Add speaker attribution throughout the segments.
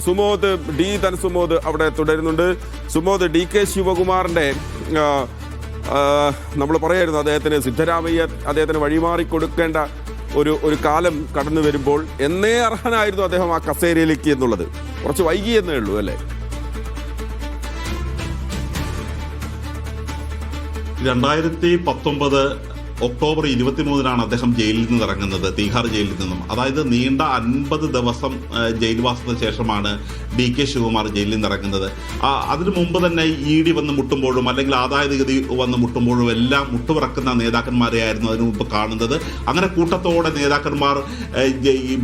Speaker 1: സുമോദ് ധനസുമോദ് അവിടെ തുടരുന്നുണ്ട്. സുമോദ്, DK ശിവകുമാറിന്റെ നമ്മൾ പറയായിരുന്നു അദ്ദേഹത്തിന് സിദ്ധരാമയ്യ അദ്ദേഹത്തിന് വഴിമാറി കൊടുക്കേണ്ട ഒരു കാലം കടന്നു വരുമ്പോൾ എന്നേ അർഹനായിരുന്നു അദ്ദേഹം ആ കസേരയിലേക്ക് എന്നുള്ളത്. കുറച്ച് വൈകിയെന്നേ ഉള്ളൂ അല്ലേ?
Speaker 2: 2019 ഒക്ടോബർ 23 അദ്ദേഹം ജയിലിൽ നിന്ന് ഇറങ്ങുന്നത്, തീഹാർ ജയിലിൽ നിന്നും. അതായത് നീണ്ട 50 ദിവസം ജയിൽവാസത്തിന് ശേഷമാണ് DK ശിവകുമാർ ജയിലിൽ നിന്ന് ഇറങ്ങുന്നത്. അതിനു മുമ്പ് തന്നെ ED വന്ന് മുട്ടുമ്പോഴും അല്ലെങ്കിൽ ആദായ നികുതി വന്ന് മുട്ടുമ്പോഴും എല്ലാം മുട്ടുപിറക്കുന്ന നേതാക്കന്മാരെയായിരുന്നു അതിനു മുമ്പ് കാണുന്നത്. അങ്ങനെ കൂട്ടത്തോടെ നേതാക്കന്മാർ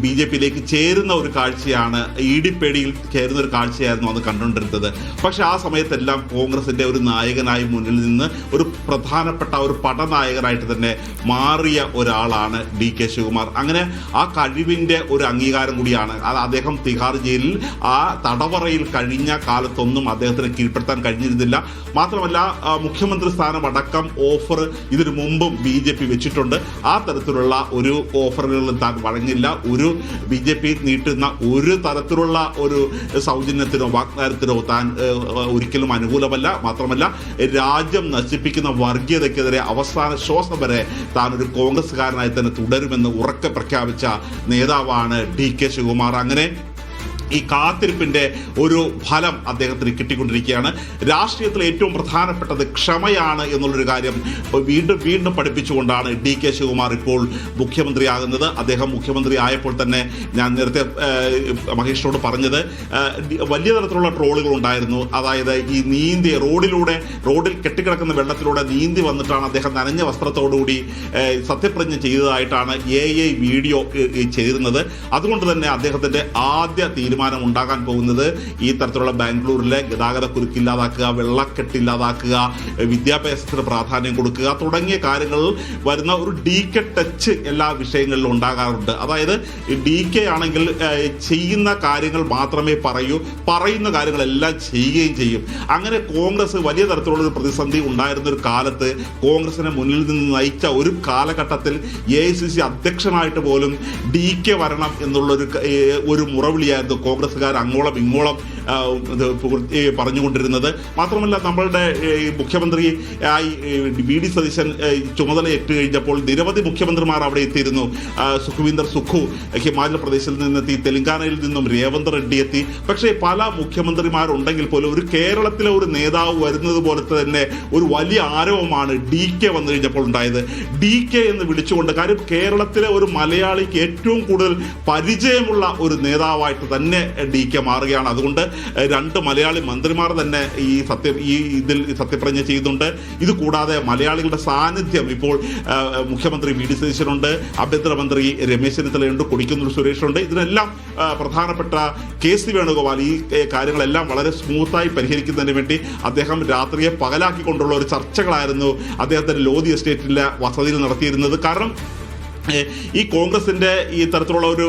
Speaker 2: BJP-യിലേക്ക് ചേരുന്ന ഒരു കാഴ്ചയാണ്, ED പേടിയിൽ ചേരുന്ന ഒരു കാഴ്ചയായിരുന്നു അന്ന് കണ്ടുകൊണ്ടിരുന്നത്. പക്ഷെ ആ സമയത്തെല്ലാം കോൺഗ്രസിന്റെ ഒരു നായകനായി മുന്നിൽ നിന്ന് ഒരു പ്രധാനപ്പെട്ട ഒരു പടനായകനായിട്ട് തന്നെ മാറിയ ഒരാളാണ് DK ശിവകുമാർ. അങ്ങനെ ആ കഴിവിന്റെ ഒരു അംഗീകാരം കൂടിയാണ്. അദ്ദേഹം തിഹാർ ജയിലിൽ ആ തടവറയിൽ കഴിഞ്ഞ കാലത്തൊന്നും അദ്ദേഹത്തിന് കീഴ്പ്പെടുത്താൻ കഴിഞ്ഞിരുന്നില്ല. മാത്രമല്ല മുഖ്യമന്ത്രി സ്ഥാനം അടക്കം ഓഫർ ഇതിനു മുമ്പും BJP വെച്ചിട്ടുണ്ട്. ആ തരത്തിലുള്ള ഒരു ഓഫറുകളിലും താൻ വഴങ്ങില്ല. ഒരു BJP നീട്ടുന്ന ഒരു തരത്തിലുള്ള ഒരു സൗജന്യത്തിനോ വാഗ്ദാനത്തിനോ താൻ ഒരിക്കലും അനുകൂലമല്ല. മാത്രമല്ല രാജ്യം നശിപ്പിക്കുന്ന വർഗീയതയ്ക്കെതിരെ അവസാന ശ്വാസം വരെ താൻ ഒരു കോൺഗ്രസ്സുകാരനായി തന്നെ തുടരുമെന്ന് ഉറക്കെ പ്രഖ്യാപിച്ച നേതാവാണ് DK ശിവകുമാർ. അങ്ങനെ ഈ കാത്തിരിപ്പിന്റെ ഒരു ഫലം അദ്ദേഹത്തിന് കിട്ടിക്കൊണ്ടിരിക്കുകയാണ്. രാഷ്ട്രീയത്തിൽ ഏറ്റവും പ്രധാനപ്പെട്ടത് ക്ഷമയാണ് എന്നുള്ളൊരു കാര്യം വീണ്ടും വീണ്ടും പഠിപ്പിച്ചുകൊണ്ടാണ് DK ശിവകുമാർ ഇപ്പോൾ മുഖ്യമന്ത്രിയാകുന്നത്. അദ്ദേഹം മുഖ്യമന്ത്രി ആയപ്പോൾ തന്നെ ഞാൻ നേരത്തെ മഹേഷിനോട് പറഞ്ഞത് വലിയ തരത്തിലുള്ള ട്രോളുകൾ ഉണ്ടായിരുന്നു. അതായത് ഈ റോഡിൽ കെട്ടിക്കിടക്കുന്ന വെള്ളത്തിലൂടെ നീന്തി വന്നിട്ടാണ് അദ്ദേഹം നനഞ്ഞ വസ്ത്രത്തോടുകൂടി സത്യപ്രതിജ്ഞ ചെയ്തതായിട്ടാണ് AI വീഡിയോ ചേരുന്നത്. അതുകൊണ്ട് തന്നെ അദ്ദേഹത്തിന്റെ ആദ്യ തീരുമാനം ഉണ്ടാകാൻ പോകുന്നത് ഈ തരത്തിലുള്ള ബാംഗ്ലൂരിലെ ഗതാഗത കുരുക്കില്ലാതാക്കുക, വെള്ളക്കെട്ടില്ലാതാക്കുക, വിദ്യാഭ്യാസത്തിന് പ്രാധാന്യം കൊടുക്കുക തുടങ്ങിയ കാര്യങ്ങളിൽ വരുന്ന ഒരു DK ടച്ച് എല്ലാ വിഷയങ്ങളിലും ഉണ്ടാകാറുണ്ട്. അതായത് DK ആണെങ്കിൽ ചെയ്യുന്ന കാര്യങ്ങൾ മാത്രമേ പറയുന്ന കാര്യങ്ങളെല്ലാം ചെയ്യുകയും ചെയ്യും. അങ്ങനെ കോൺഗ്രസ് വലിയ തരത്തിലുള്ള ഒരു പ്രതിസന്ധി ഉണ്ടായിരുന്ന ഒരു കാലത്ത് കോൺഗ്രസിനെ മുന്നിൽ നിന്ന് നയിച്ച ഒരു കാലഘട്ടത്തിൽ AICC അധ്യക്ഷനായിട്ട് പോലും DK വരണം എന്നുള്ളൊരു ഒരു മുറവിളിയായിരുന്നു കോൺഗ്രസ്സുകാർ അങ്ങോളം ഇങ്ങോളം പറഞ്ഞുകൊണ്ടിരുന്നത്. മാത്രമല്ല നമ്മളുടെ മുഖ്യമന്ത്രി VD സതീശൻ ചുമതല ഏറ്റു കഴിഞ്ഞപ്പോൾ നിരവധി മുഖ്യമന്ത്രിമാർ അവിടെ എത്തിയിരുന്നു. സുഖ്വീന്ദർ സുഖു ഹിമാചൽ പ്രദേശിൽ നിന്നെത്തി, തെലങ്കാനയിൽ നിന്നും രേവന്ത് റെഡ്ഡി എത്തി. പക്ഷേ പല മുഖ്യമന്ത്രിമാരുണ്ടെങ്കിൽ പോലും ഒരു കേരളത്തിലെ ഒരു നേതാവ് വരുന്നത് പോലത്തെ തന്നെ ഒരു വലിയ ആരവമാണ് DK വന്നു കഴിഞ്ഞപ്പോൾ ഉണ്ടായത്. DK എന്ന് വിളിച്ചുകൊണ്ട്, കാര്യം കേരളത്തിലെ ഒരു മലയാളിക്ക് ഏറ്റവും കൂടുതൽ പരിചയമുള്ള ഒരു നേതാവായിട്ട് തന്നെ DK മാറുകയാണ്. അതുകൊണ്ട് 2 മലയാളി മന്ത്രിമാർ തന്നെ ഇതിൽ സത്യപ്രതിജ്ഞ ചെയ്യുന്നുണ്ട്. ഇത് കൂടാതെ മലയാളികളുടെ സാന്നിധ്യം ഇപ്പോൾ മുഖ്യമന്ത്രി VD സതീശനുണ്ട്, ആഭ്യന്തരമന്ത്രി രമേശ് ചെന്നിത്തലയുണ്ട്, കൊടിക്കുന്നിൽ സുരേഷുണ്ട്. ഇതിനെല്ലാം പ്രധാനപ്പെട്ട KC വേണുഗോപാൽ ഈ കാര്യങ്ങളെല്ലാം വളരെ സ്മൂത്തായി പരിഹരിക്കുന്നതിന് വേണ്ടി അദ്ദേഹം രാത്രിയെ പകലാക്കിക്കൊണ്ടുള്ള ഒരു ചർച്ചകളായിരുന്നു അദ്ദേഹത്തിന്റെ ലോധി എസ്റ്റേറ്റിലെ വസതിയിൽ നടത്തിയിരുന്നത്. കാരണം ഈ കോൺഗ്രസിന്റെ ഈ തരത്തിലുള്ള ഒരു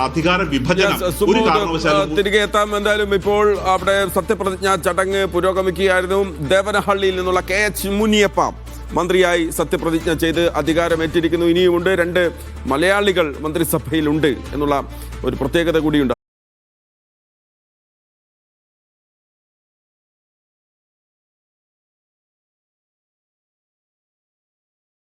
Speaker 2: അധികാര വിഭജനം ഒരു കാരണവശാലും
Speaker 1: തിരികെ എത്താം. എന്തായാലും ഇപ്പോൾ അവിടെ സത്യപ്രതിജ്ഞാ ചടങ്ങ് പുരോഗമിക്കുകയായിരുന്നു. ദേവനഹള്ളിയിൽ നിന്നുള്ള KH മുനിയപ്പ മന്ത്രിയായി സത്യപ്രതിജ്ഞ ചെയ്ത് അധികാരമേറ്റിരിക്കുന്നു. ഇനിയുമുണ്ട് 2 മലയാളികൾ മന്ത്രിസഭയിലുണ്ട് എന്നുള്ള ഒരു പ്രത്യേകത കൂടിയുണ്ട്.